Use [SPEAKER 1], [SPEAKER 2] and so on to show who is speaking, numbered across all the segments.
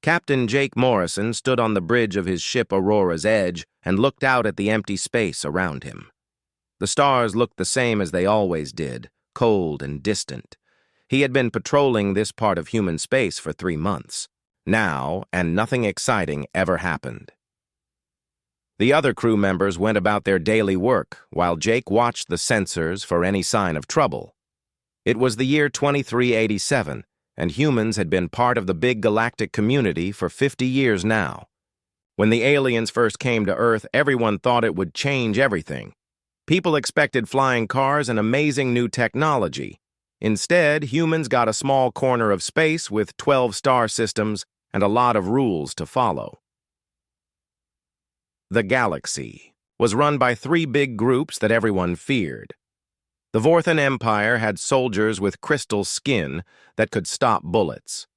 [SPEAKER 1] Captain Jake Morrison stood on the bridge of his ship Aurora's Edge and looked out at the empty space around him. The stars looked the same as they always did, cold and distant. He had been patrolling this part of human space for 3 months. Now, and nothing exciting ever happened. The other crew members went about their daily work, while Jake watched the sensors for any sign of trouble. It was the year 2387, and humans had been part of the big galactic community for 50 years now. When the aliens first came to Earth, everyone thought it would change everything. People expected flying cars and amazing new technology. Instead, humans got a small corner of space with 12 star systems and a lot of rules to follow. The galaxy was run by 3 big groups that everyone feared. The Vorthan Empire had soldiers with crystal skin that could stop bullets.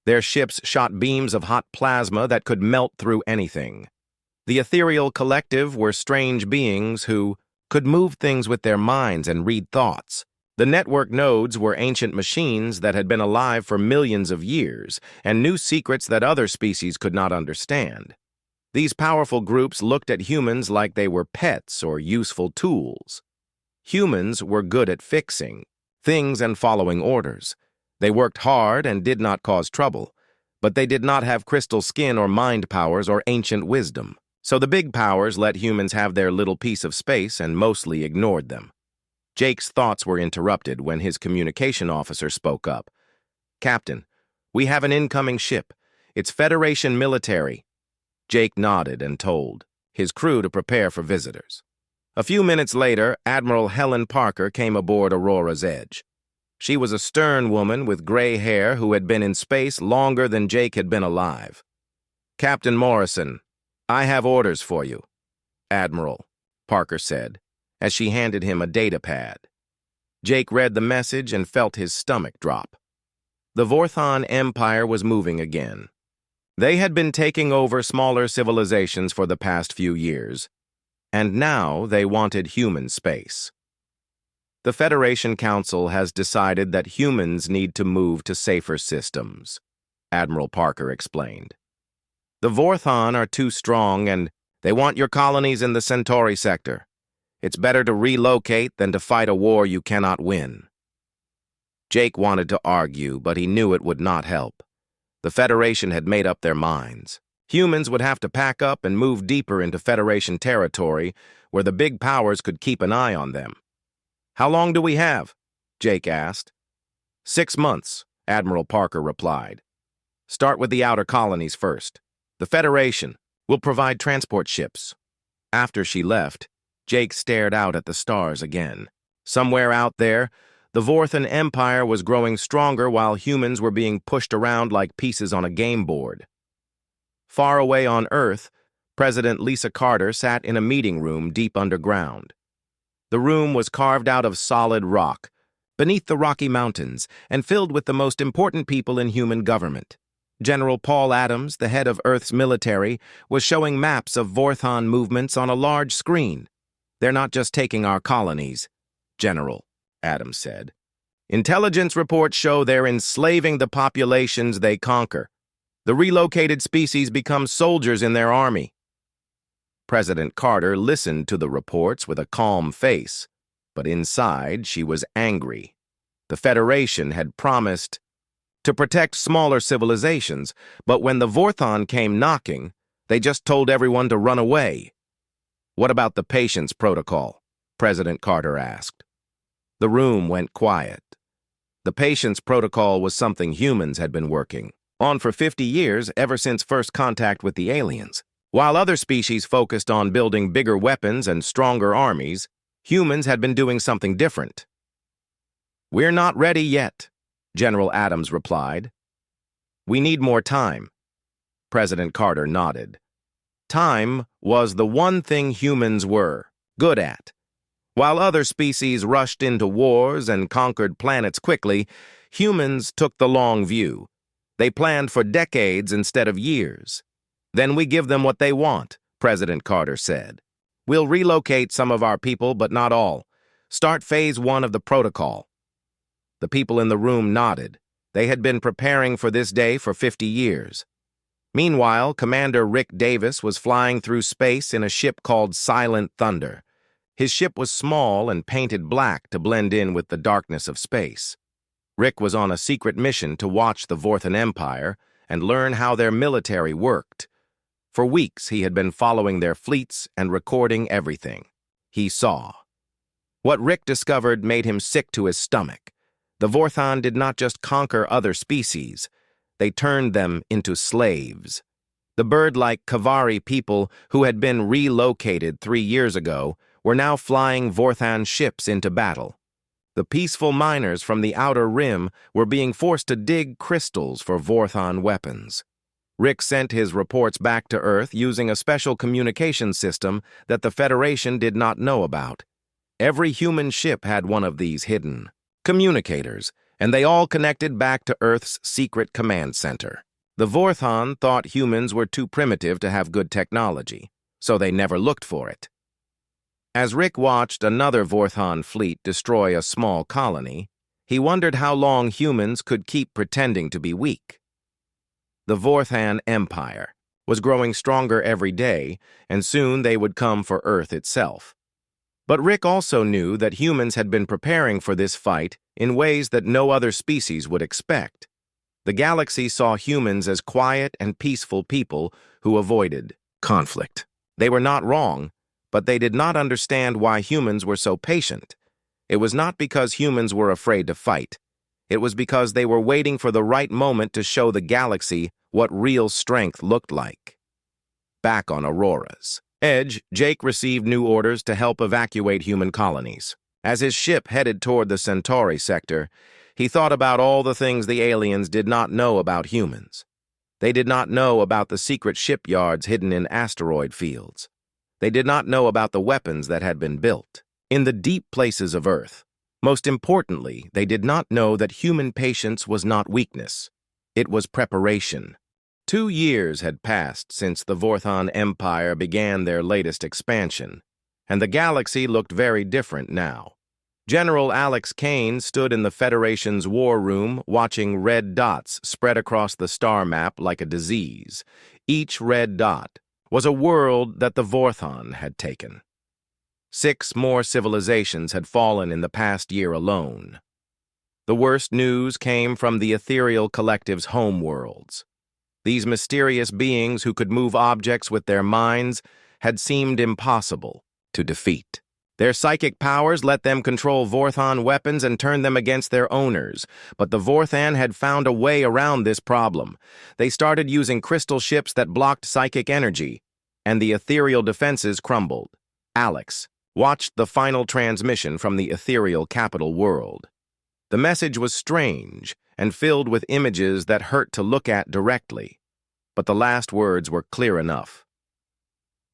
[SPEAKER 1] Their ships shot beams of hot plasma that could melt through anything. The Ethereal Collective were strange beings who could move things with their minds and read thoughts. The network nodes were ancient machines that had been alive for millions of years and knew secrets that other species could not understand. These powerful groups looked at humans like they were pets or useful tools. Humans were good at fixing things and following orders. They worked hard and did not cause trouble, but they did not have crystal skin or mind powers or ancient wisdom. So the big powers let humans have their little piece of space and mostly ignored them. Jake's thoughts were interrupted when his communication officer spoke up. "Captain, we have an incoming ship. It's Federation military." Jake nodded and told his crew to prepare for visitors. A few minutes later, Admiral Helen Parker came aboard Aurora's Edge. She was a stern woman with gray hair who had been in space longer than Jake had been alive. "Captain Morrison, I have orders for you." "Admiral," Parker said, as she handed him a data pad. Jake read the message and felt his stomach drop. The Vorthan Empire was moving again. They had been taking over smaller civilizations for the past few years, and now they wanted human space. The Federation Council has decided that humans need to move to safer systems, Admiral Parker explained. The Vorthan are too strong and they want your colonies in the Centauri sector. It's better to relocate than to fight a war you cannot win. Jake wanted to argue, but he knew it would not help. The Federation had made up their minds. Humans would have to pack up and move deeper into Federation territory where the big powers could keep an eye on them. "How long do we have?" Jake asked. 6 months, Admiral Parker replied. "Start with the outer colonies first. The Federation will provide transport ships." After she left, Jake stared out at the stars again. Somewhere out there, the Vorthan Empire was growing stronger while humans were being pushed around like pieces on a game board. Far away on Earth, President Lisa Carter sat in a meeting room deep underground. The room was carved out of solid rock, beneath the Rocky Mountains, and filled with the most important people in human government. General Paul Adams, the head of Earth's military, was showing maps of Vorthan movements on a large screen. "They're not just taking our colonies, General," Adams said. "Intelligence reports show they're enslaving the populations they conquer. The relocated species become soldiers in their army." President Carter listened to the reports with a calm face, but inside she was angry. The Federation had promised to protect smaller civilizations, but when the Vorthan came knocking, they just told everyone to run away. "What about the patience protocol?" President Carter asked. The room went quiet. The patience protocol was something humans had been working on for 50 years, ever since first contact with the aliens. While other species focused on building bigger weapons and stronger armies, humans had been doing something different. "We're not ready yet," General Adams replied. "We need more time." President Carter nodded. Time was the one thing humans were good at. While other species rushed into wars and conquered planets quickly, humans took the long view. They planned for decades instead of years. "Then we give them what they want," President Carter said. "We'll relocate some of our people, but not all. Start phase 1 of the protocol." The people in the room nodded. They had been preparing for this day for 50 years. Meanwhile, Commander Rick Davis was flying through space in a ship called Silent Thunder. His ship was small and painted black to blend in with the darkness of space. Rick was on a secret mission to watch the Vorthan Empire and learn how their military worked. For weeks, he had been following their fleets and recording everything he saw. What Rick discovered made him sick to his stomach. The Vorthan did not just conquer other species, they turned them into slaves. The bird-like Kavari people who had been relocated 3 years ago were now flying Vorthan ships into battle. The peaceful miners from the Outer Rim were being forced to dig crystals for Vorthan weapons. Rick sent his reports back to Earth using a special communication system that the Federation did not know about. Every human ship had one of these hidden communicators, and they all connected back to Earth's secret command center. The Vorthan thought humans were too primitive to have good technology, so they never looked for it. As Rick watched another Vorthan fleet destroy a small colony, he wondered how long humans could keep pretending to be weak. The Vorthan Empire was growing stronger every day, and soon they would come for Earth itself. But Rick also knew that humans had been preparing for this fight in ways that no other species would expect. The galaxy saw humans as quiet and peaceful people who avoided conflict. They were not wrong, but they did not understand why humans were so patient. It was not because humans were afraid to fight. It was because they were waiting for the right moment to show the galaxy what real strength looked like. Back on Aurora's edge, Jake received new orders to help evacuate human colonies. As his ship headed toward the Centauri sector, he thought about all the things the aliens did not know about humans. They did not know about the secret shipyards hidden in asteroid fields. They did not know about the weapons that had been built in the deep places of Earth. Most importantly, they did not know that human patience was not weakness. It was preparation. 2 years had passed since the Vorthan Empire began their latest expansion, and the galaxy looked very different now. General Alex Kane stood in the Federation's war room watching red dots spread across the star map like a disease. Each red dot was a world that the Vorthan had taken. 6 more civilizations had fallen in the past year alone. The worst news came from the ethereal collective's homeworlds. These mysterious beings who could move objects with their minds had seemed impossible to defeat. Their psychic powers let them control Vorthan weapons and turn them against their owners, but the Vorthan had found a way around this problem. They started using crystal ships that blocked psychic energy, and the ethereal defenses crumbled. Alex watched the final transmission from the ethereal capital world. The message was strange and filled with images that hurt to look at directly, but the last words were clear enough.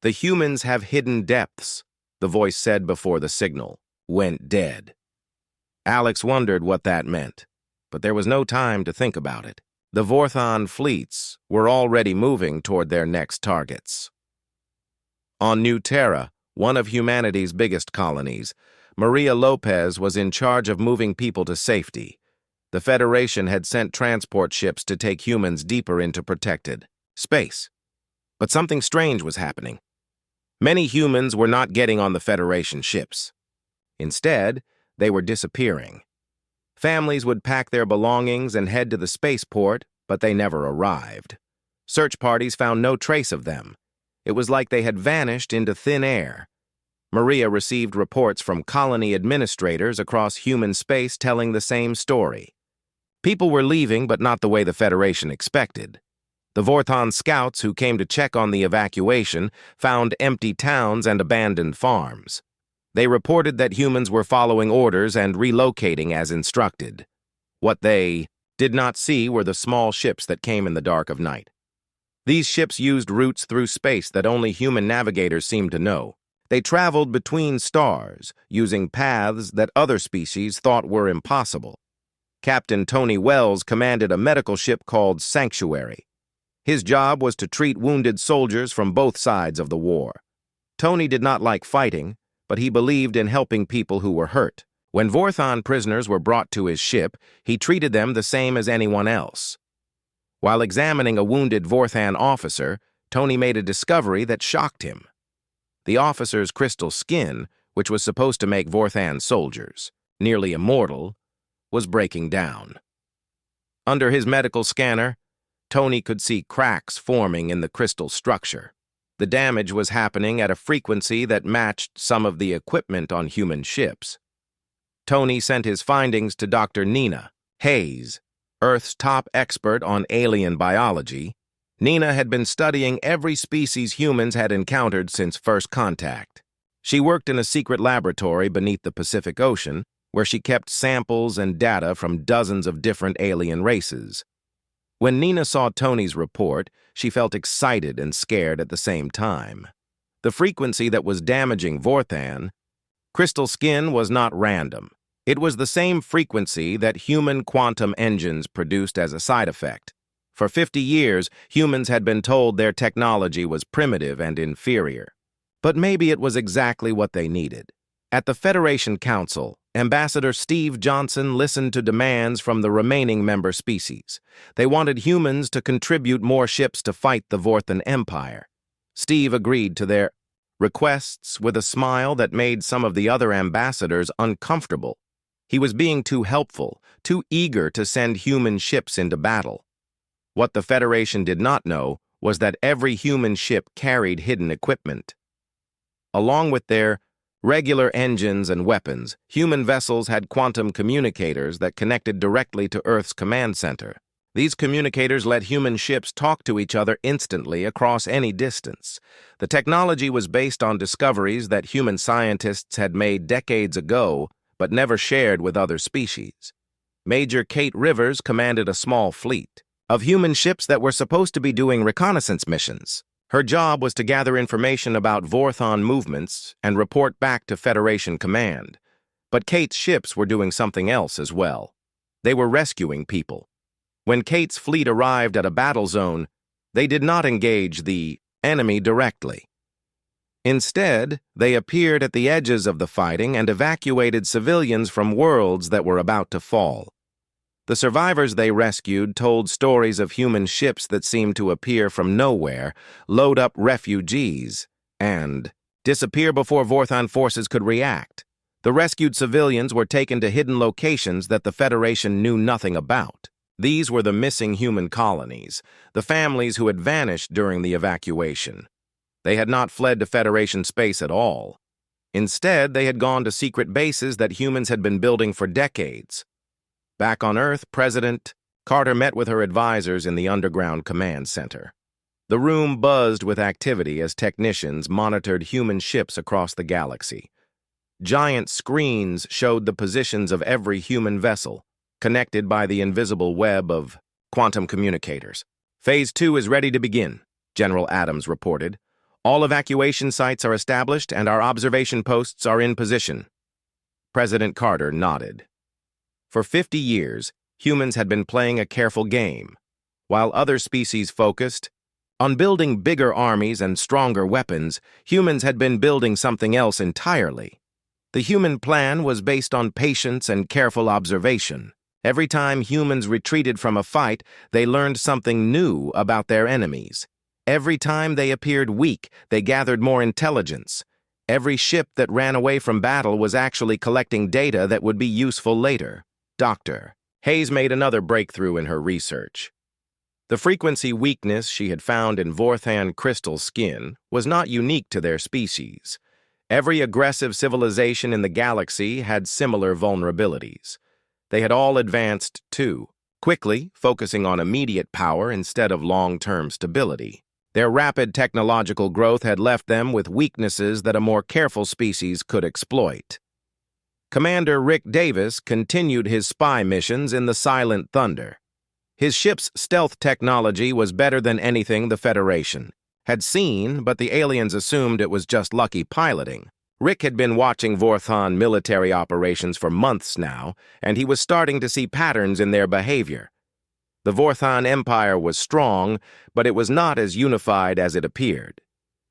[SPEAKER 1] "The humans have hidden depths," the voice said before the signal went dead. Alex wondered what that meant, but there was no time to think about it. The Vorthan fleets were already moving toward their next targets. On New Terra, one of humanity's biggest colonies, Maria Lopez was in charge of moving people to safety. The Federation had sent transport ships to take humans deeper into protected space. But something strange was happening. Many humans were not getting on the Federation ships. Instead, they were disappearing. Families would pack their belongings and head to the spaceport, but they never arrived. Search parties found no trace of them. It was like they had vanished into thin air. Maria received reports from colony administrators across human space telling the same story. People were leaving, but not the way the Federation expected. The Vorthan scouts who came to check on the evacuation found empty towns and abandoned farms. They reported that humans were following orders and relocating as instructed. What they did not see were the small ships that came in the dark of night. These ships used routes through space that only human navigators seemed to know. They traveled between stars, using paths that other species thought were impossible. Captain Tony Wells commanded a medical ship called Sanctuary. His job was to treat wounded soldiers from both sides of the war. Tony did not like fighting, but he believed in helping people who were hurt. When Vorthan prisoners were brought to his ship, he treated them the same as anyone else. While examining a wounded Vorthan officer, Tony made a discovery that shocked him. The officer's crystal skin, which was supposed to make Vorthan soldiers nearly immortal, was breaking down. Under his medical scanner, Tony could see cracks forming in the crystal structure. The damage was happening at a frequency that matched some of the equipment on human ships. Tony sent his findings to Dr. Nina Hayes, Earth's top expert on alien biology. Nina had been studying every species humans had encountered since first contact. She worked in a secret laboratory beneath the Pacific Ocean, where she kept samples and data from dozens of different alien races. When Nina saw Tony's report, she felt excited and scared at the same time. The frequency that was damaging Vorthan, crystal skin, was not random. It was the same frequency that human quantum engines produced as a side effect. For 50 years, humans had been told their technology was primitive and inferior. But maybe it was exactly what they needed. At the Federation Council, Ambassador Steve Johnson listened to demands from the remaining member species. They wanted humans to contribute more ships to fight the Vorthan Empire. Steve agreed to their requests with a smile that made some of the other ambassadors uncomfortable. He was being too helpful, too eager to send human ships into battle. What the Federation did not know was that every human ship carried hidden equipment. Along with their regular engines and weapons, human vessels had quantum communicators that connected directly to Earth's command center. These communicators let human ships talk to each other instantly across any distance. The technology was based on discoveries that human scientists had made decades ago, but never shared with other species. Major Kate Rivers commanded a small fleet of human ships that were supposed to be doing reconnaissance missions. Her job was to gather information about Vorthan movements and report back to Federation Command. But Kate's ships were doing something else as well. They were rescuing people. When Kate's fleet arrived at a battle zone, they did not engage the enemy directly. Instead, they appeared at the edges of the fighting and evacuated civilians from worlds that were about to fall. The survivors they rescued told stories of human ships that seemed to appear from nowhere, load up refugees, and disappear before Vorthan forces could react. The rescued civilians were taken to hidden locations that the Federation knew nothing about. These were the missing human colonies, the families who had vanished during the evacuation. They had not fled to Federation space at all. Instead, they had gone to secret bases that humans had been building for decades. Back on Earth, President Carter met with her advisors in the underground command center. The room buzzed with activity as technicians monitored human ships across the galaxy. Giant screens showed the positions of every human vessel, connected by the invisible web of quantum communicators. Phase 2 is ready to begin, General Adams reported. All evacuation sites are established and our observation posts are in position. President Carter nodded. For 50 years, humans had been playing a careful game, while other species focused on building bigger armies and stronger weapons. Humans had been building something else entirely. The human plan was based on patience and careful observation. Every time humans retreated from a fight, they learned something new about their enemies. Every time they appeared weak, they gathered more intelligence. Every ship that ran away from battle was actually collecting data that would be useful later. Dr. Hayes made another breakthrough in her research. The frequency weakness she had found in Vorthan crystal skin was not unique to their species. Every aggressive civilization in the galaxy had similar vulnerabilities. They had all advanced, too, quickly, focusing on immediate power instead of long-term stability. Their rapid technological growth had left them with weaknesses that a more careful species could exploit. Commander Rick Davis continued his spy missions in the Silent Thunder. His ship's stealth technology was better than anything the Federation had seen, but the aliens assumed it was just lucky piloting. Rick had been watching Vorthan military operations for months now, and he was starting to see patterns in their behavior. The Vorthan Empire was strong, but it was not as unified as it appeared.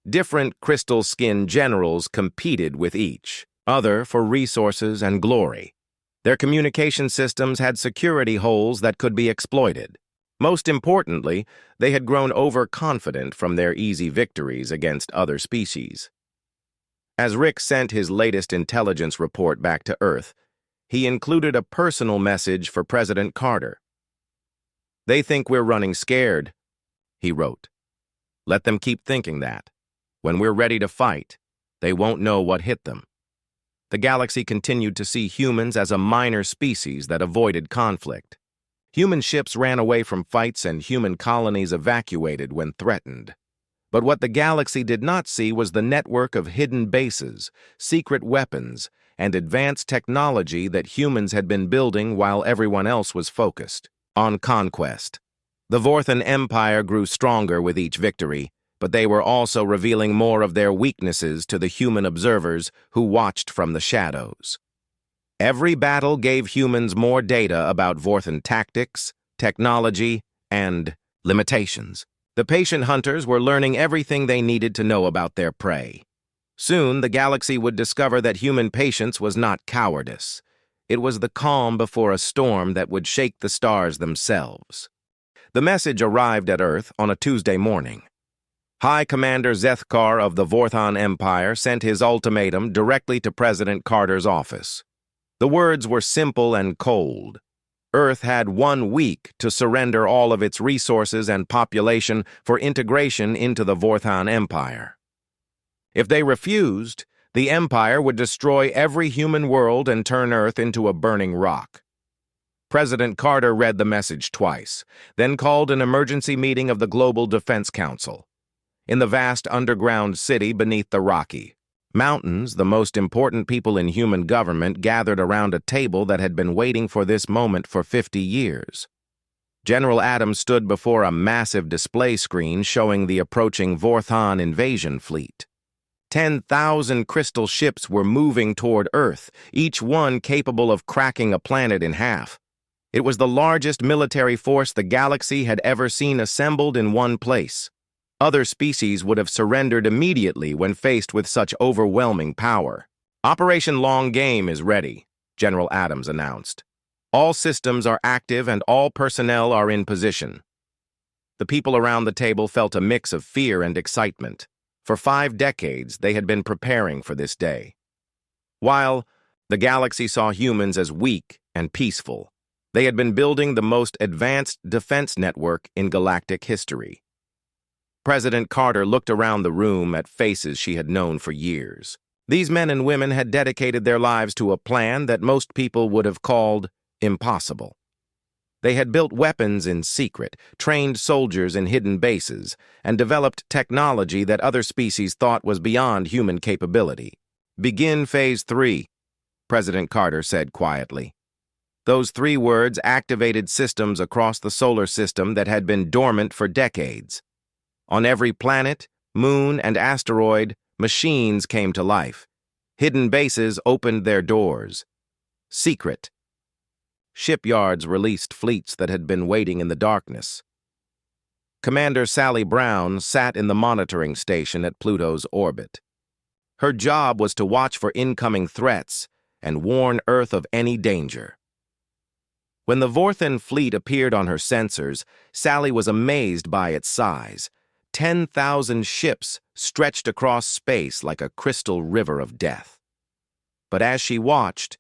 [SPEAKER 1] Different crystal skin generals competed with each other for resources and glory. Their communication systems had security holes that could be exploited. Most importantly, they had grown overconfident from their easy victories against other species. As Rick sent his latest intelligence report back to Earth, he included a personal message for President Carter. "They think we're running scared," he wrote. "Let them keep thinking that. When we're ready to fight, they won't know what hit them." The galaxy continued to see humans as a minor species that avoided conflict. Human ships ran away from fights and human colonies evacuated when threatened. But what the galaxy did not see was the network of hidden bases, secret weapons, and advanced technology that humans had been building while everyone else was focused on conquest. The Vorthan Empire grew stronger with each victory, but they were also revealing more of their weaknesses to the human observers who watched from the shadows. Every battle gave humans more data about Vorthan tactics, technology, and limitations. The patient hunters were learning everything they needed to know about their prey. Soon, the galaxy would discover that human patience was not cowardice. It was the calm before a storm that would shake the stars themselves. The message arrived at Earth on a Tuesday morning. High Commander Zethkar of the Vorthan Empire sent his ultimatum directly to President Carter's office. The words were simple and cold. Earth had 1 week to surrender all of its resources and population for integration into the Vorthan Empire. If they refused, the Empire would destroy every human world and turn Earth into a burning rock. President Carter read the message twice, then called an emergency meeting of the Global Defense Council. In the vast underground city beneath the Rocky Mountains, the most important people in human government gathered around a table that had been waiting for this moment for 50 years. General Adams stood before a massive display screen showing the approaching Vorthan invasion fleet. 10,000 crystal ships were moving toward Earth, each one capable of cracking a planet in half. It was the largest military force the galaxy had ever seen assembled in one place. Other species would have surrendered immediately when faced with such overwhelming power. "Operation Long Game is ready," General Adams announced. "All systems are active and all personnel are in position." The people around the table felt a mix of fear and excitement. For 5 decades, they had been preparing for this day. While the galaxy saw humans as weak and peaceful, they had been building the most advanced defense network in galactic history. President Carter looked around the room at faces she had known for years. These men and women had dedicated their lives to a plan that most people would have called impossible. They had built weapons in secret, trained soldiers in hidden bases, and developed technology that other species thought was beyond human capability. "Begin Phase 3, President Carter said quietly. Those 3 words activated systems across the solar system that had been dormant for decades. On every planet, moon, and asteroid, machines came to life. Hidden bases opened their doors. Secret. Shipyards released fleets that had been waiting in the darkness. Commander Sally Brown sat in the monitoring station at Pluto's orbit. Her job was to watch for incoming threats and warn Earth of any danger. When the Vorthan fleet appeared on her sensors, Sally was amazed by its size. 10,000 ships stretched across space like a crystal river of death. But as she watched,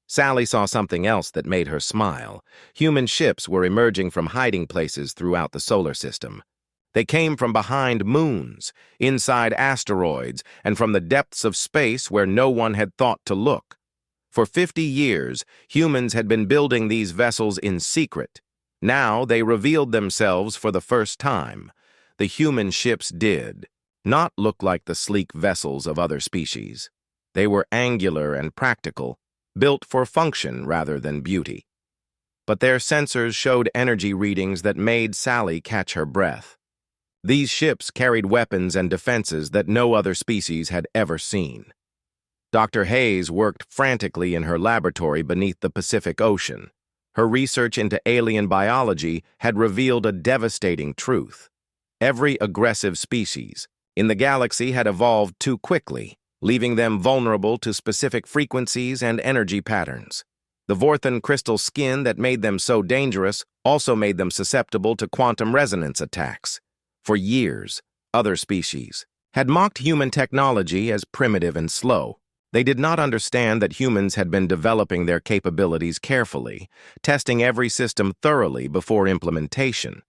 [SPEAKER 1] Sally saw something else that made her smile. Human ships were emerging from hiding places throughout the solar system. They came from behind moons, inside asteroids, and from the depths of space where no one had thought to look. For 50 years, humans had been building these vessels in secret. Now they revealed themselves for the first time. The human ships did not look like the sleek vessels of other species. They were angular and practical, built for function rather than beauty. But their sensors showed energy readings that made Sally catch her breath. These ships carried weapons and defenses that no other species had ever seen. Dr. Hayes worked frantically in her laboratory beneath the Pacific Ocean. Her research into alien biology had revealed a devastating truth. Every aggressive species in the galaxy had evolved too quickly, leaving them vulnerable to specific frequencies and energy patterns. The Vorthan crystal skin that made them so dangerous also made them susceptible to quantum resonance attacks. For years, other species had mocked human technology as primitive and slow. They did not understand that humans had been developing their capabilities carefully, testing every system thoroughly before implementation.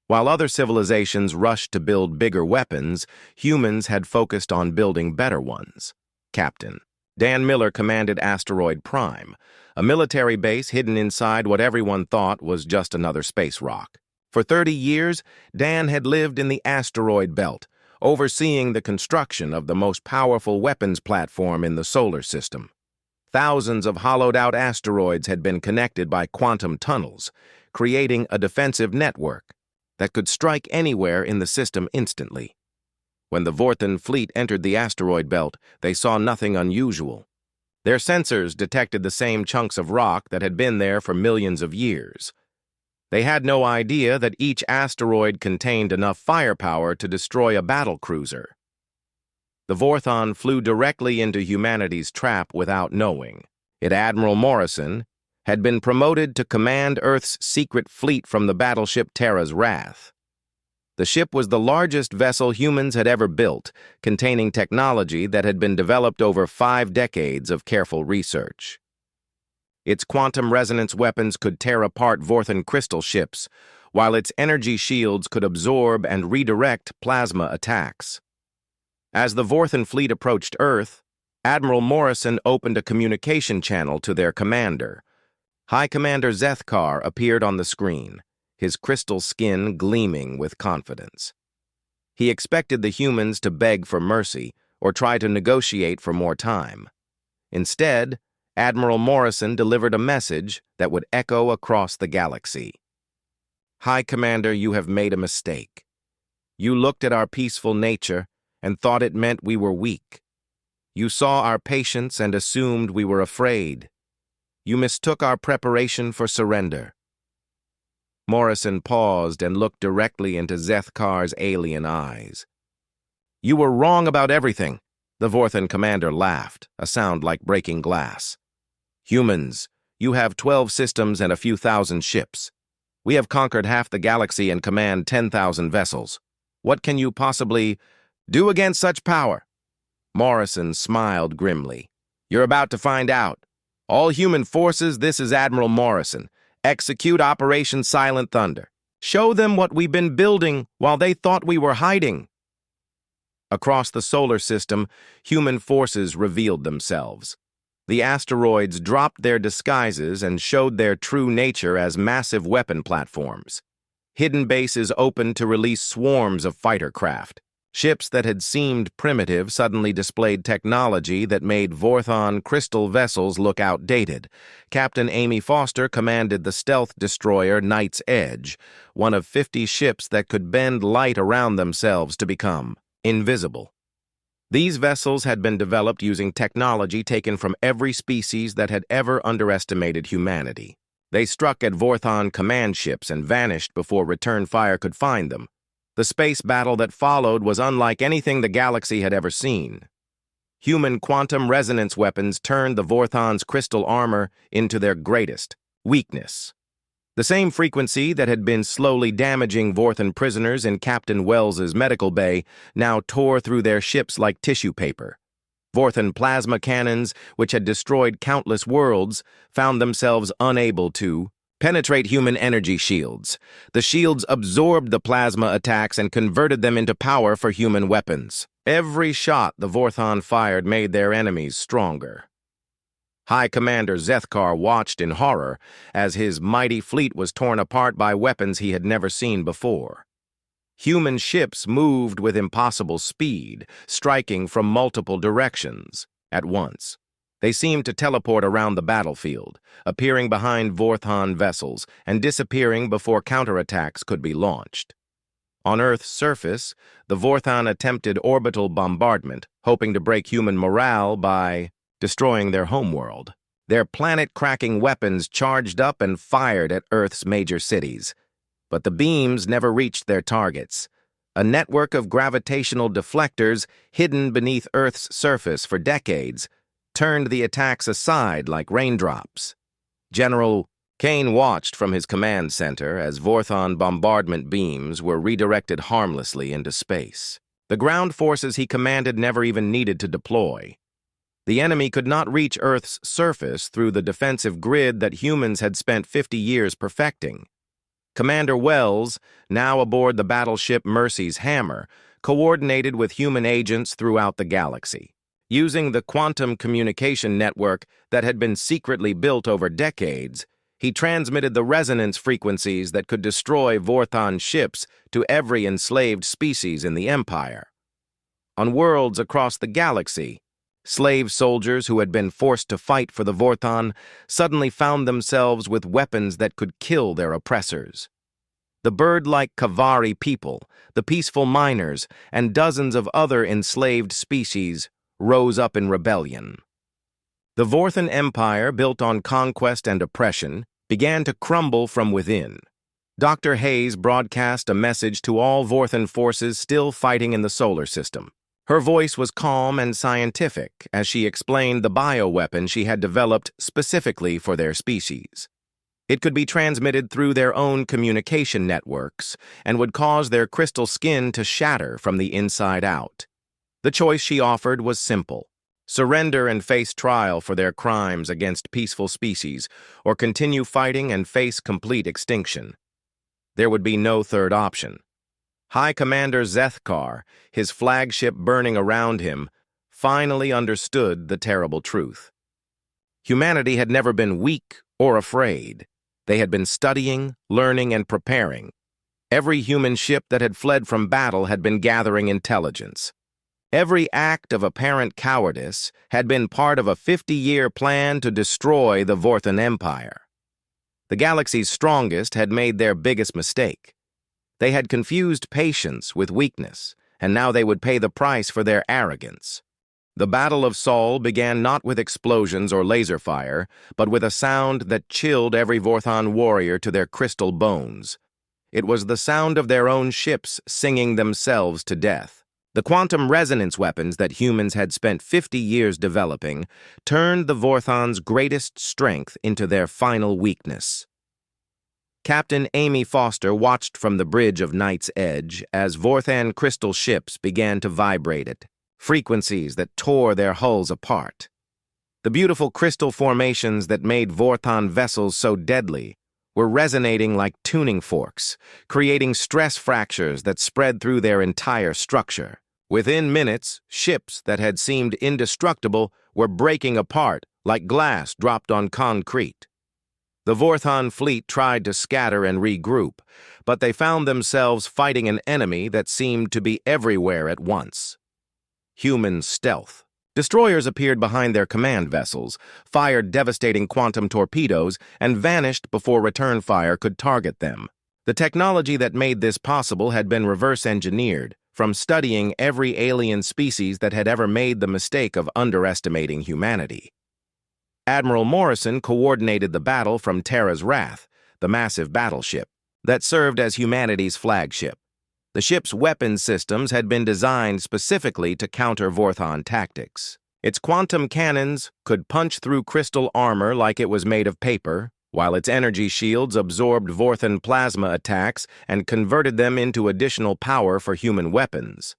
[SPEAKER 1] While other civilizations rushed to build bigger weapons, humans had focused on building better ones. Captain Dan Miller commanded Asteroid Prime, a military base hidden inside what everyone thought was just another space rock. For 30 years, Dan had lived in the asteroid belt, overseeing the construction of the most powerful weapons platform in the solar system. Thousands of hollowed-out asteroids had been connected by quantum tunnels, creating a defensive network that could strike anywhere in the system instantly. When the Vorthan fleet entered the asteroid belt, they saw nothing unusual. Their sensors detected the same chunks of rock that had been there for millions of years. They had no idea that each asteroid contained enough firepower to destroy a battle cruiser. The Vorthan flew directly into humanity's trap without knowing it. Admiral Morrison had been promoted to command Earth's secret fleet from the battleship Terra's Wrath. The ship was the largest vessel humans had ever built, containing technology that had been developed over 5 decades of careful research. Its quantum resonance weapons could tear apart Vorthan crystal ships, while its energy shields could absorb and redirect plasma attacks. As the Vorthan fleet approached Earth, Admiral Morrison opened a communication channel to their commander. High Commander Zethkar appeared on the screen, his crystal skin gleaming with confidence. He expected the humans to beg for mercy or try to negotiate for more time. Instead, Admiral Morrison delivered a message that would echo across the galaxy. High Commander, you have made a mistake. You looked at our peaceful nature and thought it meant we were weak. You saw our patience and assumed we were afraid. You mistook our preparation for surrender. Morrison paused and looked directly into Zethkar's alien eyes. You were wrong about everything, the Vorthan commander laughed, a sound like breaking glass. Humans, you have 12 systems and a few thousand ships. We have conquered half the galaxy and command 10,000 vessels. What can you possibly do against such power? Morrison smiled grimly. You're about to find out. All human forces, this is Admiral Morrison. Execute Operation Silent Thunder. Show them what we've been building while they thought we were hiding. Across the solar system, human forces revealed themselves. The asteroids dropped their disguises and showed their true nature as massive weapon platforms. Hidden bases opened to release swarms of fighter craft. Ships that had seemed primitive suddenly displayed technology that made Vorthan crystal vessels look outdated. Captain Amy Foster commanded the stealth destroyer Knight's Edge, one of 50 ships that could bend light around themselves to become invisible. These vessels had been developed using technology taken from every species that had ever underestimated humanity. They struck at Vorthan command ships and vanished before return fire could find them. The space battle that followed was unlike anything the galaxy had ever seen. Human quantum resonance weapons turned the Vorthan's crystal armor into their greatest weakness. The same frequency that had been slowly damaging Vorthan prisoners in Captain Wells's medical bay now tore through their ships like tissue paper. Vorthan plasma cannons, which had destroyed countless worlds, found themselves unable to penetrate human energy shields. The shields absorbed the plasma attacks and converted them into power for human weapons. Every shot the Vorthan fired made their enemies stronger. High Commander Zethkar watched in horror as his mighty fleet was torn apart by weapons he had never seen before. Human ships moved with impossible speed, striking from multiple directions at once. They seemed to teleport around the battlefield, appearing behind Vorthan vessels and disappearing before counterattacks could be launched. On Earth's surface, the Vorthan attempted orbital bombardment, hoping to break human morale by destroying their homeworld. Their planet-cracking weapons charged up and fired at Earth's major cities. But the beams never reached their targets. A network of gravitational deflectors hidden beneath Earth's surface for decades turned the attacks aside like raindrops. General Kane watched from his command center as Vorthon bombardment beams were redirected harmlessly into space. The ground forces he commanded never even needed to deploy. The enemy could not reach Earth's surface through the defensive grid that humans had spent 50 years perfecting. Commander Wells, now aboard the battleship Mercy's Hammer, coordinated with human agents throughout the galaxy. Using the quantum communication network that had been secretly built over decades, he transmitted the resonance frequencies that could destroy Vorthon ships to every enslaved species in the Empire. On worlds across the galaxy, slave soldiers who had been forced to fight for the Vorthon suddenly found themselves with weapons that could kill their oppressors. The bird-like Kavari people, the peaceful miners, and dozens of other enslaved species rose up in rebellion. The Vorthon Empire, built on conquest and oppression, began to crumble from within. Dr. Hayes broadcast a message to all Vorthon forces still fighting in the solar system. Her voice was calm and scientific as she explained the bioweapon she had developed specifically for their species. It could be transmitted through their own communication networks and would cause their crystal skin to shatter from the inside out. The choice she offered was simple: surrender and face trial for their crimes against peaceful species, or continue fighting and face complete extinction. There would be no third option. High Commander Zethkar, his flagship burning around him, finally understood the terrible truth. Humanity had never been weak or afraid. They had been studying, learning, and preparing. Every human ship that had fled from battle had been gathering intelligence. Every act of apparent cowardice had been part of a 50-year plan to destroy the Vorthon Empire. The galaxy's strongest had made their biggest mistake. They had confused patience with weakness, and now they would pay the price for their arrogance. The Battle of Sol began not with explosions or laser fire, but with a sound that chilled every Vorthon warrior to their crystal bones. It was the sound of their own ships singing themselves to death. The quantum resonance weapons that humans had spent 50 years developing turned the Vorthon's greatest strength into their final weakness. Captain Amy Foster watched from the bridge of Night's Edge as Vorthon crystal ships began to vibrate at frequencies that tore their hulls apart. The beautiful crystal formations that made Vorthon vessels so deadly were resonating like tuning forks, creating stress fractures that spread through their entire structure. Within minutes, ships that had seemed indestructible were breaking apart like glass dropped on concrete. The Vorthon fleet tried to scatter and regroup, but they found themselves fighting an enemy that seemed to be everywhere at once. Human stealth. Destroyers appeared behind their command vessels, fired devastating quantum torpedoes, and vanished before return fire could target them. The technology that made this possible had been reverse-engineered from studying every alien species that had ever made the mistake of underestimating humanity. Admiral Morrison coordinated the battle from Terra's Wrath, the massive battleship that served as humanity's flagship. The ship's weapons systems had been designed specifically to counter Vorthon tactics. Its quantum cannons could punch through crystal armor like it was made of paper, while its energy shields absorbed Vorthon plasma attacks and converted them into additional power for human weapons.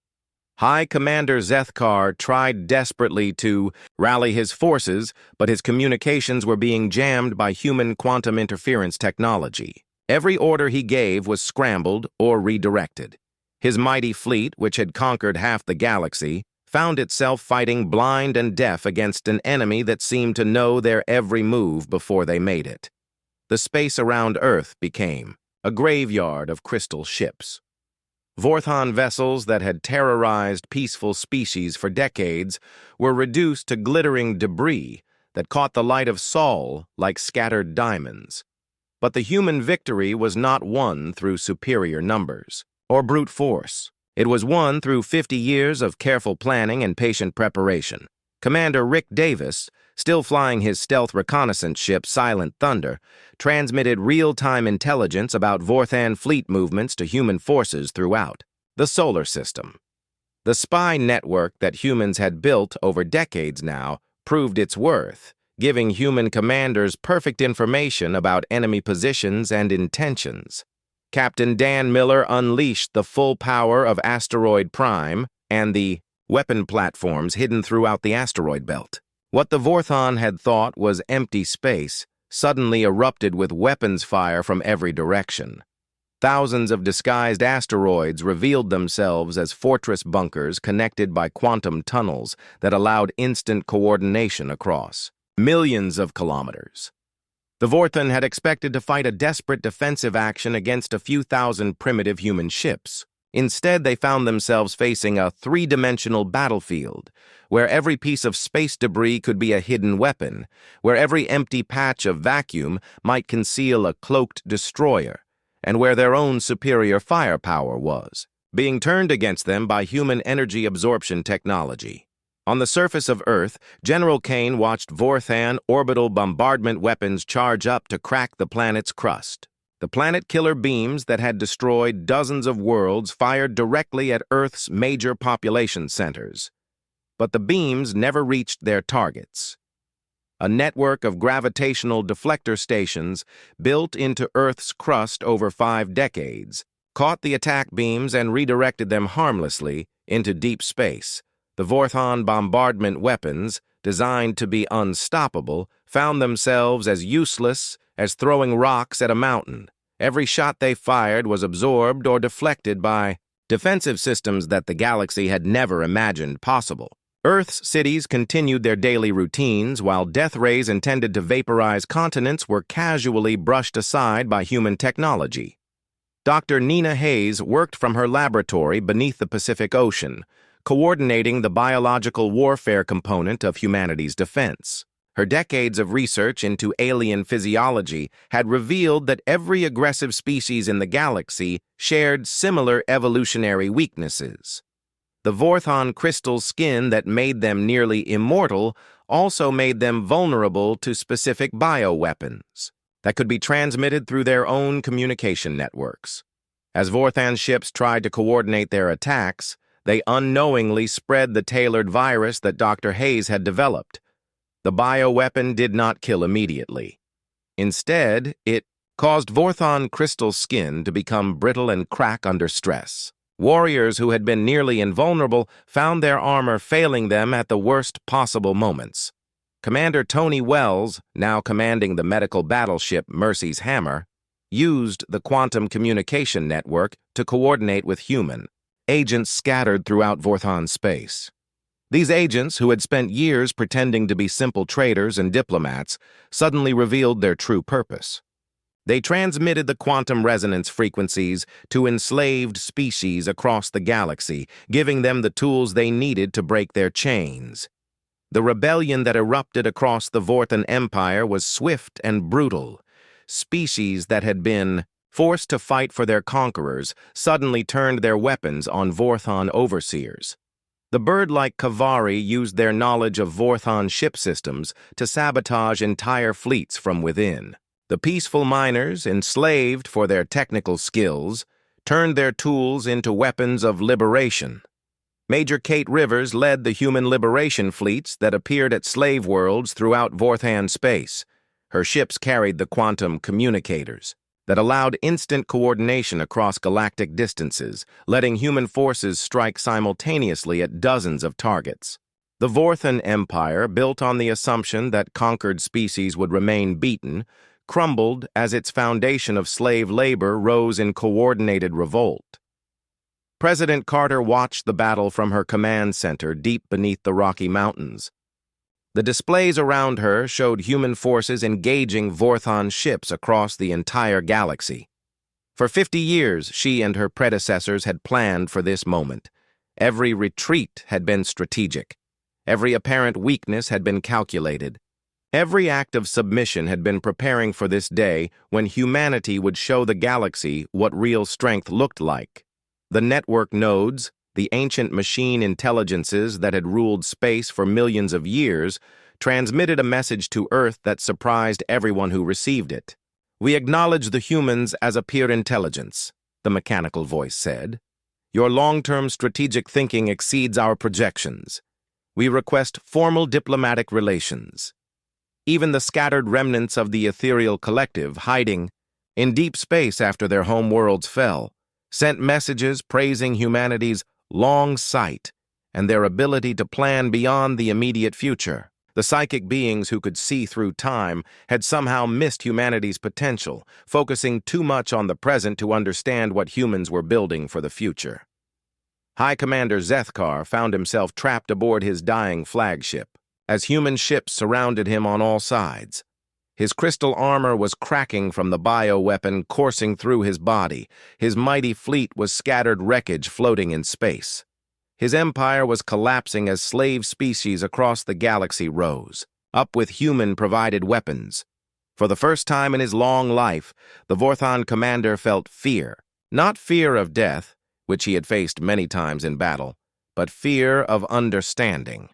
[SPEAKER 1] High Commander Zethkar tried desperately to rally his forces, but his communications were being jammed by human quantum interference technology. Every order he gave was scrambled or redirected. His mighty fleet, which had conquered half the galaxy, found itself fighting blind and deaf against an enemy that seemed to know their every move before they made it. The space around Earth became a graveyard of crystal ships. Vorthon vessels that had terrorized peaceful species for decades were reduced to glittering debris that caught the light of Sol like scattered diamonds. But the human victory was not won through superior numbers or brute force. It was won through 50 years of careful planning and patient preparation. Commander Rick Davis, still flying his stealth reconnaissance ship Silent Thunder, transmitted real-time intelligence about Vorthon fleet movements to human forces throughout the solar system. The spy network that humans had built over decades now proved its worth, giving human commanders perfect information about enemy positions and intentions. Captain Dan Miller unleashed the full power of Asteroid Prime and the weapon platforms hidden throughout the asteroid belt. What the Vorthon had thought was empty space suddenly erupted with weapons fire from every direction. Thousands of disguised asteroids revealed themselves as fortress bunkers connected by quantum tunnels that allowed instant coordination across millions of kilometers. The Vorthon had expected to fight a desperate defensive action against a few thousand primitive human ships. Instead, they found themselves facing a three-dimensional battlefield, where every piece of space debris could be a hidden weapon, where every empty patch of vacuum might conceal a cloaked destroyer, and where their own superior firepower was, being turned against them by human energy absorption technology. On the surface of Earth, General Kane watched Vorthon orbital bombardment weapons charge up to crack the planet's crust. The planet-killer beams that had destroyed dozens of worlds fired directly at Earth's major population centers. But the beams never reached their targets. A network of gravitational deflector stations built into Earth's crust over 5 decades caught the attack beams and redirected them harmlessly into deep space. The Vorthon bombardment weapons, designed to be unstoppable, found themselves as useless as throwing rocks at a mountain. Every shot they fired was absorbed or deflected by defensive systems that the galaxy had never imagined possible. Earth's cities continued their daily routines, while death rays intended to vaporize continents were casually brushed aside by human technology. Dr. Nina Hayes worked from her laboratory beneath the Pacific Ocean, coordinating the biological warfare component of humanity's defense. Her decades of research into alien physiology had revealed that every aggressive species in the galaxy shared similar evolutionary weaknesses. The Vorthon crystal skin that made them nearly immortal also made them vulnerable to specific bioweapons that could be transmitted through their own communication networks. As Vorthon ships tried to coordinate their attacks, they unknowingly spread the tailored virus that Dr. Hayes had developed. The bioweapon did not kill immediately. Instead, it caused Vorthon crystal skin to become brittle and crack under stress. Warriors who had been nearly invulnerable found their armor failing them at the worst possible moments. Commander Tony Wells, now commanding the medical battleship Mercy's Hammer, used the quantum communication network to coordinate with human agents scattered throughout Vorthon space. These agents, who had spent years pretending to be simple traders and diplomats, suddenly revealed their true purpose. They transmitted the quantum resonance frequencies to enslaved species across the galaxy, giving them the tools they needed to break their chains. The rebellion that erupted across the Vorthon Empire was swift and brutal. Species that had been forced to fight for their conquerors suddenly turned their weapons on Vorthon overseers. The bird-like Kavari used their knowledge of Vorthon ship systems to sabotage entire fleets from within. The peaceful miners, enslaved for their technical skills, turned their tools into weapons of liberation. Major Kate Rivers led the human liberation fleets that appeared at slave worlds throughout Vorthon space. Her ships carried the quantum communicators that allowed instant coordination across galactic distances, letting human forces strike simultaneously at dozens of targets. The Vorthon Empire, built on the assumption that conquered species would remain beaten, crumbled as its foundation of slave labor rose in coordinated revolt. President Carter watched the battle from her command center deep beneath the Rocky Mountains. The displays around her showed human forces engaging Vorthon ships across the entire galaxy. For 50 years, she and her predecessors had planned for this moment. Every retreat had been strategic. Every apparent weakness had been calculated. Every act of submission had been preparing for this day when humanity would show the galaxy what real strength looked like. The network nodes, the ancient machine intelligences that had ruled space for millions of years, transmitted a message to Earth that surprised everyone who received it. "We acknowledge the humans as a pure intelligence," the mechanical voice said. "Your long-term strategic thinking exceeds our projections. We request formal diplomatic relations." Even the scattered remnants of the ethereal collective, hiding in deep space after their home worlds fell, sent messages praising humanity's long sight and their ability to plan beyond the immediate future. The psychic beings who could see through time had somehow missed humanity's potential, focusing too much on the present to understand what humans were building for the future. High Commander Zethkar found himself trapped aboard his dying flagship, as human ships surrounded him on all sides. His crystal armor was cracking from the bioweapon coursing through his body. His mighty fleet was scattered wreckage floating in space. His empire was collapsing as slave species across the galaxy rose, up with human-provided weapons. For the first time in his long life, the Vorthon commander felt fear. Not fear of death, which he had faced many times in battle, but fear of understanding.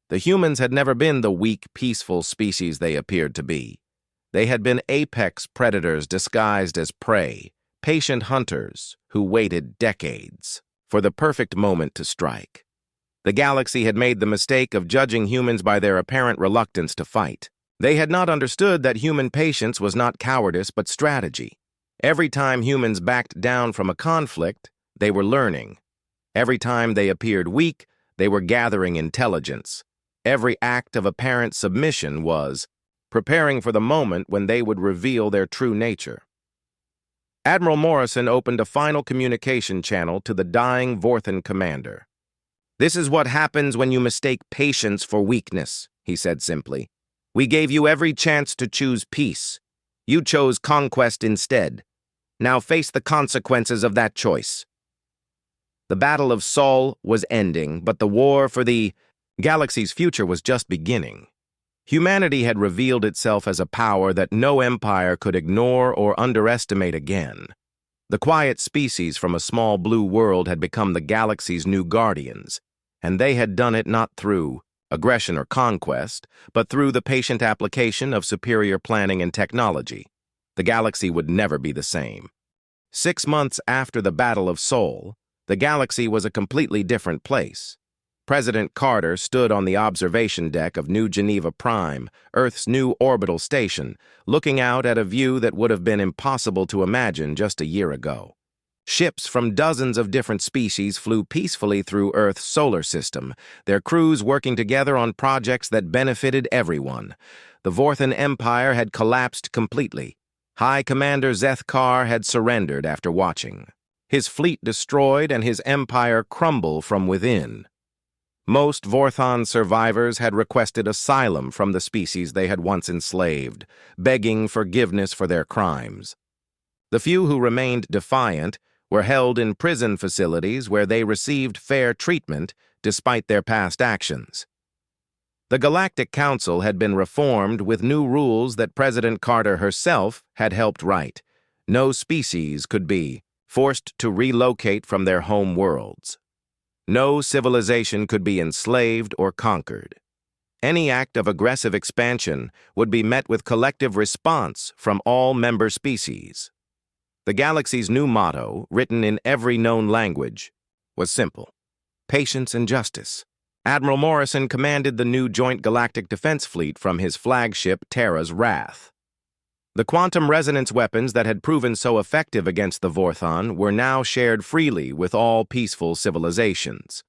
[SPEAKER 1] The humans had never been the weak, peaceful species they appeared to be. They had been apex predators disguised as prey, patient hunters who waited decades for the perfect moment to strike. The galaxy had made the mistake of judging humans by their apparent reluctance to fight. They had not understood that human patience was not cowardice but strategy. Every time humans backed down from a conflict, they were learning. Every time they appeared weak, they were gathering intelligence. Every act of apparent submission was preparing for the moment when they would reveal their true nature. Admiral Morrison opened a final communication channel to the dying Vorthon commander. "This is what happens when you mistake patience for weakness," he said simply. "We gave you every chance to choose peace. You chose conquest instead. Now face the consequences of that choice." The Battle of Sol was ending, but the war for the galaxy's future was just beginning. Humanity had revealed itself as a power that no empire could ignore or underestimate again. The quiet species from a small blue world had become the galaxy's new guardians, and they had done it not through aggression or conquest, but through the patient application of superior planning and technology. The galaxy would never be the same. 6 months after the Battle of Sol, the galaxy was a completely different place. President Carter stood on the observation deck of New Geneva Prime, Earth's new orbital station, looking out at a view that would have been impossible to imagine just a year ago. Ships from dozens of different species flew peacefully through Earth's solar system, their crews working together on projects that benefited everyone. The Vorthon Empire had collapsed completely. High Commander Zethkar had surrendered after watching. His fleet destroyed and his empire crumble from within. Most Vorthon survivors had requested asylum from the species they had once enslaved, begging forgiveness for their crimes. The few who remained defiant were held in prison facilities where they received fair treatment despite their past actions. The Galactic Council had been reformed with new rules that President Carter herself had helped write. No species could be forced to relocate from their home worlds. No civilization could be enslaved or conquered. Any act of aggressive expansion would be met with collective response from all member species. The galaxy's new motto, written in every known language, was simple: patience and justice. Admiral Morrison commanded the new Joint Galactic Defense Fleet from his flagship Terra's Wrath. The quantum resonance weapons that had proven so effective against the Vorthon were now shared freely with all peaceful civilizations.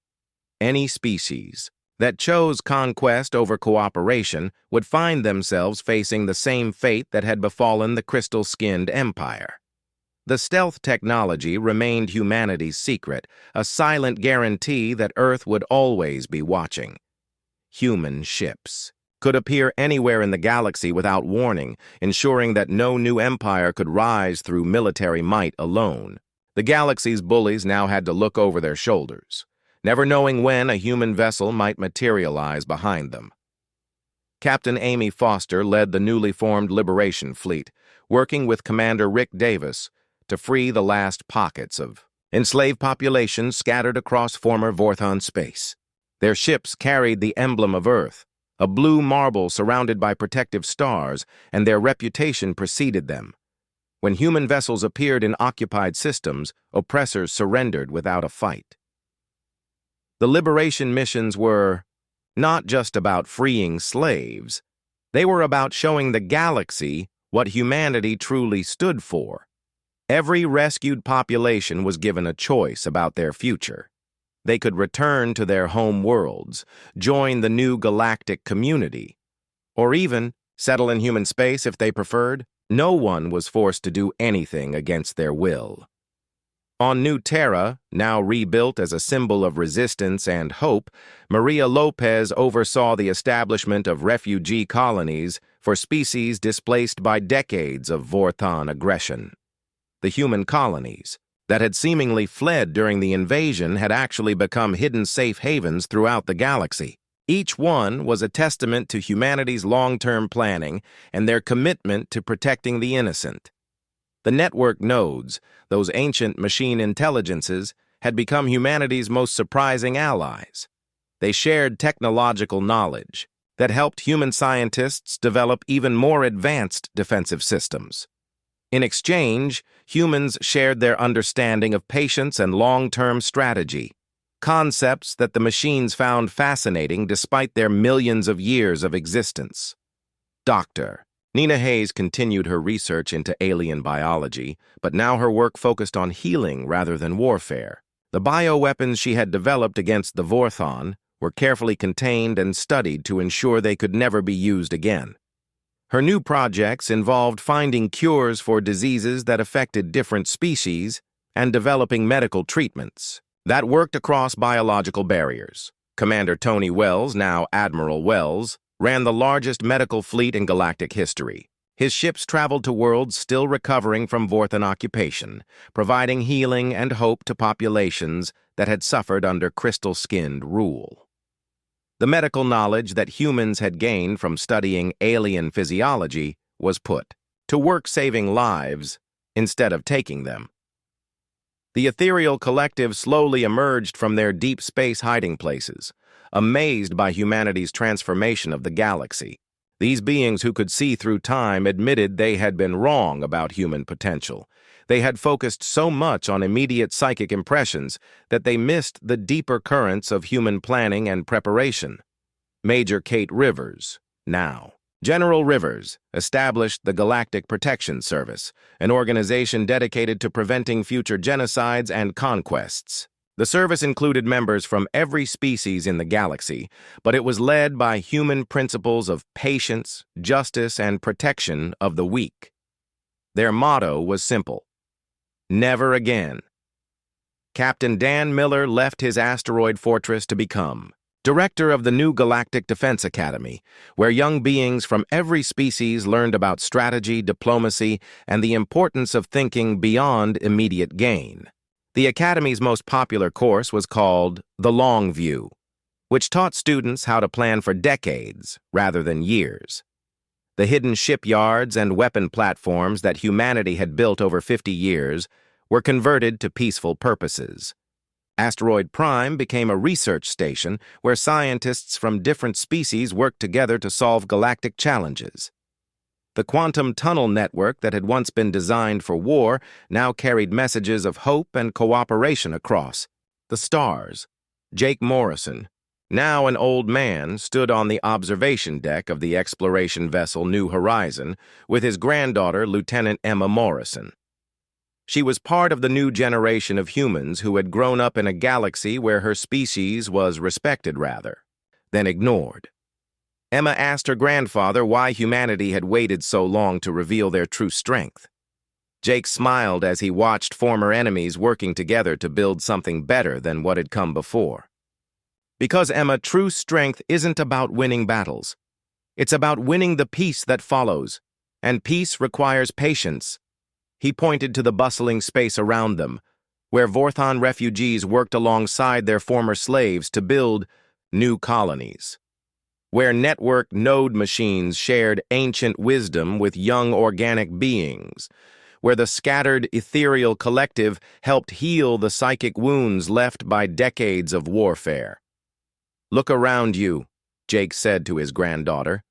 [SPEAKER 1] Any species that chose conquest over cooperation would find themselves facing the same fate that had befallen the crystal-skinned empire. The stealth technology remained humanity's secret, a silent guarantee that Earth would always be watching. Human ships could appear anywhere in the galaxy without warning, ensuring that no new empire could rise through military might alone. The galaxy's bullies now had to look over their shoulders, never knowing when a human vessel might materialize behind them. Captain Amy Foster led the newly formed Liberation Fleet, working with Commander Rick Davis to free the last pockets of enslaved populations scattered across former Vorthon space. Their ships carried the emblem of Earth, a blue marble surrounded by protective stars, and their reputation preceded them. When human vessels appeared in occupied systems, oppressors surrendered without a fight. The liberation missions were not just about freeing slaves. They were about showing the galaxy what humanity truly stood for. Every rescued population was given a choice about their future. They could return to their home worlds, join the new galactic community, or even settle in human space if they preferred. No one was forced to do anything against their will. On New Terra, now rebuilt as a symbol of resistance and hope, Maria Lopez oversaw the establishment of refugee colonies for species displaced by decades of Vorthon aggression. The human colonies, that had seemingly fled during the invasion, had actually become hidden safe havens throughout the galaxy. Each one was a testament to humanity's long-term planning and their commitment to protecting the innocent. The network nodes, those ancient machine intelligences, had become humanity's most surprising allies. They shared technological knowledge that helped human scientists develop even more advanced defensive systems. In exchange, humans shared their understanding of patience and long-term strategy, concepts that the machines found fascinating despite their millions of years of existence. Dr. Nina Hayes continued her research into alien biology, but now her work focused on healing rather than warfare. The bioweapons she had developed against the Vorthon were carefully contained and studied to ensure they could never be used again. Her new projects involved finding cures for diseases that affected different species and developing medical treatments that worked across biological barriers. Commander Tony Wells, now Admiral Wells, ran the largest medical fleet in galactic history. His ships traveled to worlds still recovering from Vorthon occupation, providing healing and hope to populations that had suffered under crystal-skinned rule. The medical knowledge that humans had gained from studying alien physiology was put to work saving lives instead of taking them. The ethereal collective slowly emerged from their deep space hiding places, amazed by humanity's transformation of the galaxy. These beings who could see through time admitted they had been wrong about human potential. They had focused so much on immediate psychic impressions that they missed the deeper currents of human planning and preparation. Major Kate Rivers, now General Rivers, established the Galactic Protection Service, an organization dedicated to preventing future genocides and conquests. The service included members from every species in the galaxy, but it was led by human principles of patience, justice, and protection of the weak. Their motto was simple: never again. Captain Dan Miller left his asteroid fortress to become director of the new Galactic Defense Academy, where young beings from every species learned about strategy, diplomacy, and the importance of thinking beyond immediate gain. The Academy's most popular course was called The Long View, which taught students how to plan for decades rather than years. The hidden shipyards and weapon platforms that humanity had built over 50 years were converted to peaceful purposes. Asteroid Prime became a research station where scientists from different species worked together to solve galactic challenges. The quantum tunnel network that had once been designed for war now carried messages of hope and cooperation across the stars. Jake Morrison, now an old man, stood on the observation deck of the exploration vessel New Horizon with his granddaughter, Lieutenant Emma Morrison. She was part of the new generation of humans who had grown up in a galaxy where her species was respected rather than ignored. Emma asked her grandfather why humanity had waited so long to reveal their true strength. Jake smiled as he watched former enemies working together to build something better than what had come before. Because, Emma, true strength isn't about winning battles. It's about winning the peace that follows, and peace requires patience. He pointed to the bustling space around them, where Vorthon refugees worked alongside their former slaves to build new colonies, where network node machines shared ancient wisdom with young organic beings, where the scattered ethereal collective helped heal the psychic wounds left by decades of warfare. "Look around you," Jake said to his granddaughter.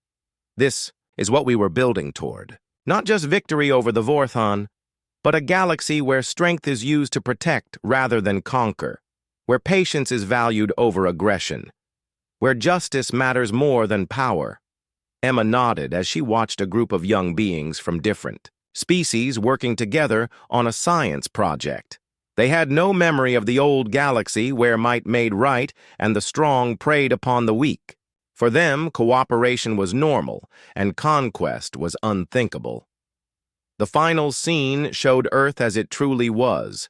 [SPEAKER 1] "This is what we were building toward. Not just victory over the Vorthon, but a galaxy where strength is used to protect rather than conquer, where patience is valued over aggression, where justice matters more than power, Emma nodded as she watched a group of young beings from different species working together on a science project. They had no memory of the old galaxy where might made right and the strong preyed upon the weak. For them, cooperation was normal and conquest was unthinkable. The final scene showed Earth as it truly was,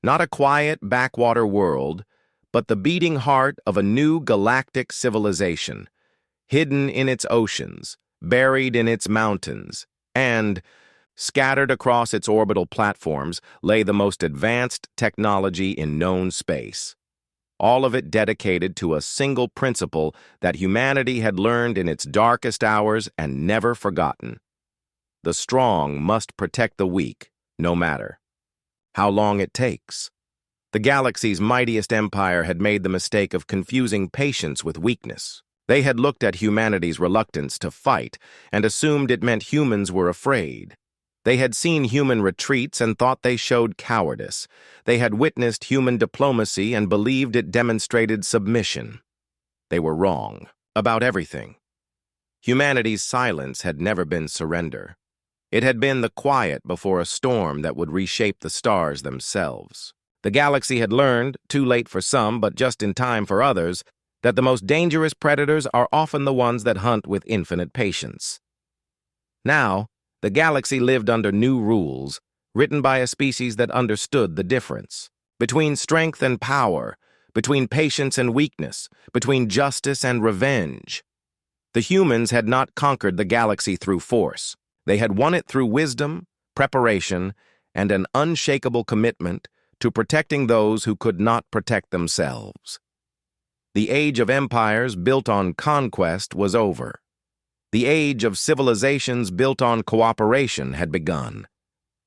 [SPEAKER 1] not a quiet backwater world, but the beating heart of a new galactic civilization, hidden in its oceans, buried in its mountains, and, scattered across its orbital platforms, lay the most advanced technology in known space. All of it dedicated to a single principle that humanity had learned in its darkest hours and never forgotten. The strong must protect the weak, no matter how long it takes. The galaxy's mightiest empire had made the mistake of confusing patience with weakness. They had looked at humanity's reluctance to fight and assumed it meant humans were afraid. They had seen human retreats and thought they showed cowardice. They had witnessed human diplomacy and believed it demonstrated submission. They were wrong about everything. Humanity's silence had never been surrender. It had been the quiet before a storm that would reshape the stars themselves. The galaxy had learned, too late for some but just in time for others, that the most dangerous predators are often the ones that hunt with infinite patience. Now, the galaxy lived under new rules, written by a species that understood the difference between strength and power, between patience and weakness, between justice and revenge. The humans had not conquered the galaxy through force. They had won it through wisdom, preparation, and an unshakable commitment to protecting those who could not protect themselves. The age of empires built on conquest was over. The age of civilizations built on cooperation had begun.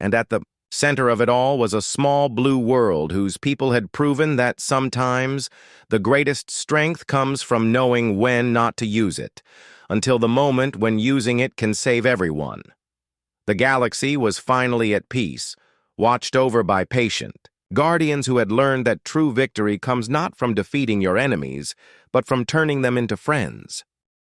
[SPEAKER 1] And at the center of it all was a small blue world whose people had proven that sometimes the greatest strength comes from knowing when not to use it, until the moment when using it can save everyone. The galaxy was finally at peace, watched over by patient guardians who had learned that true victory comes not from defeating your enemies, but from turning them into friends.